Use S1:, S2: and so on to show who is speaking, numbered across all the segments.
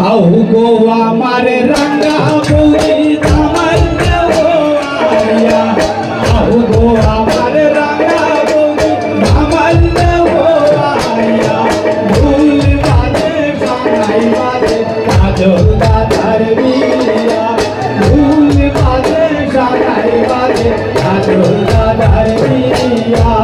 S1: আউ গো আমার রাঙ্গা বৌদি আমার আয়া আউ গো আমার রাঙ্গা বৌদি আমার আয়া ভুল বাজে সানাই বাজে কাজল দাদার বিয়া ভুল বাজে সানাই বাজে কাজল দাদার বিয়া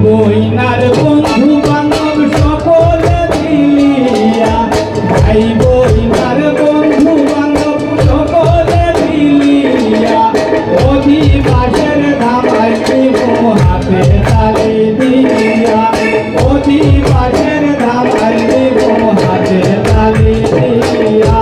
S1: বইনার বন্ধু বান্ধব সকলে দিলিয়া ভাই বইনার বন্ধু বান্ধব সকলে দিলিয়া অধিবাসের ধামাই দিব হাতে তালি দিয়া অধিবাসের ধামাই দিব হাতে তালি দিয়া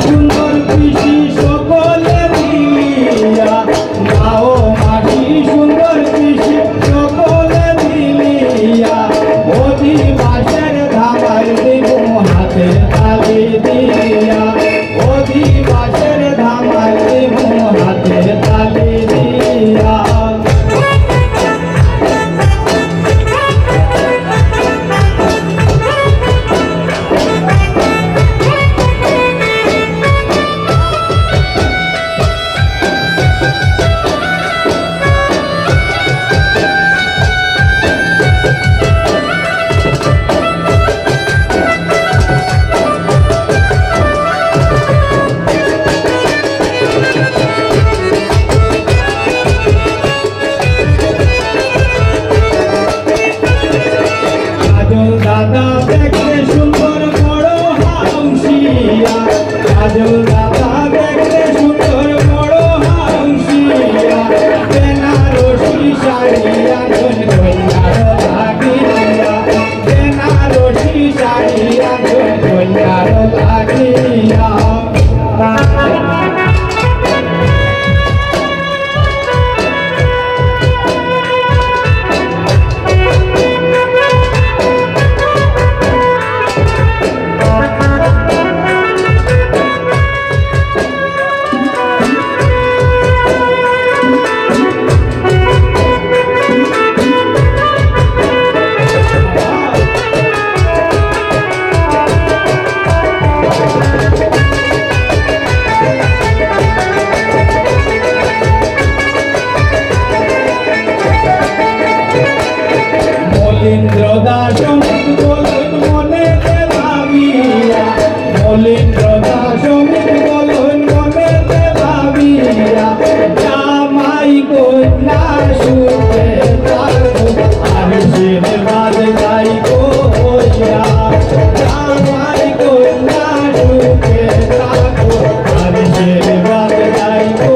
S1: সুন্দর কৃষি সকলে দিলিয়া গাও মাটি সুন্দর কৃষি সকলে দিলিয়া অধিবাসের ধামাই দিব হাতে তালি দিয়া অধিবাসের ধামাই দিব হাতে তালি দিয়া দাদা দেখতে সুন্দর বড় হাউসিয়া কাজল দাদা দেখতে সুন্দর বড় হাউসিয়া বেনারসি শাড়িয়া ধন কইনার লাগিয়া বেনারসি শাড়িয়া ধন কইনার লাগিয়া মলিন্দ্রদাস বলুন মনে ভাবিয়া মলিন্দ্রদাস বলুন মনে ভাবিয়া জামাই কন্যা সুখে থাকো আমি আশীর্বাদ গাইবো জামাই কন্যা সুখে থাকো আমি আশীর্বাদ গাইবো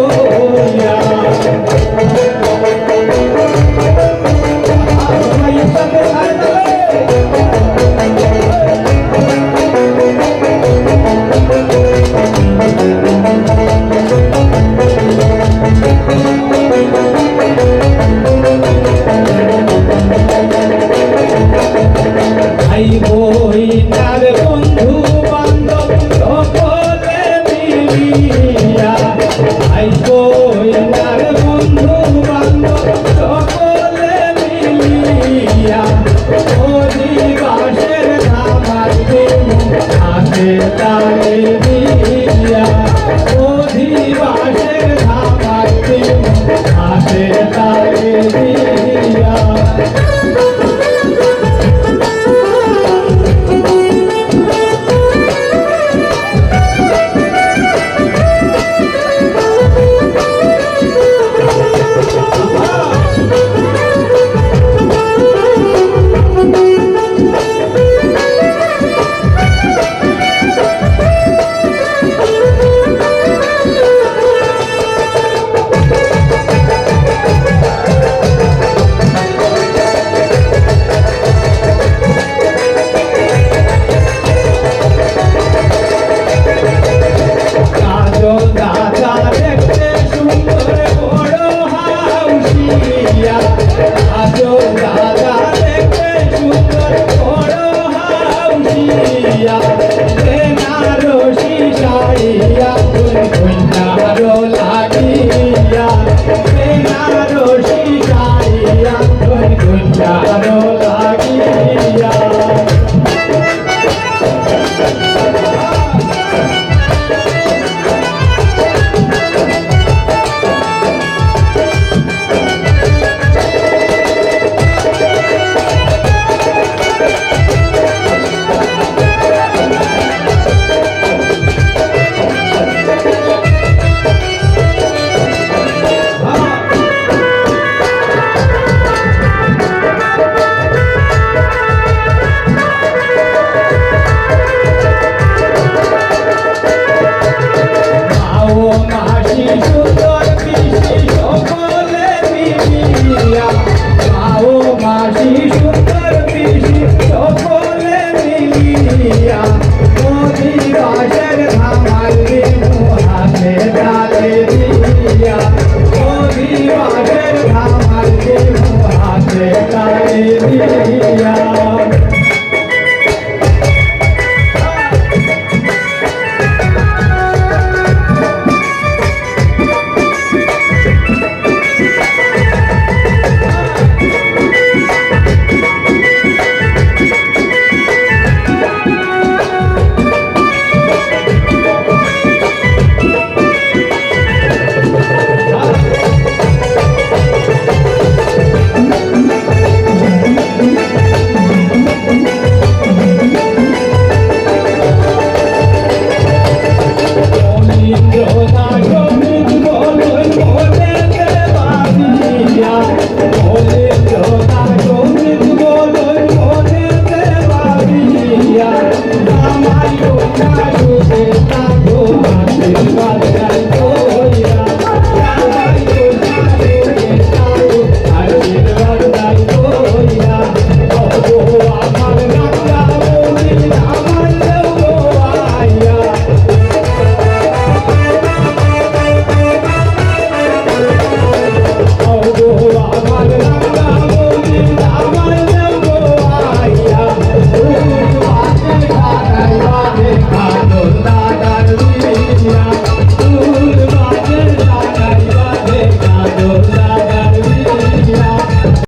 S1: বইনার বন্ধু বান্ধব সকলে মিলিয়া ভাই বইনার বন্ধু বান্ধব সকলে মিলিয়া অধিবাসের ধামাই দিব হাতে তালি দিয়া অধিবাসের ধামাই দিব হাতে তালি দিয়া মিলিয়া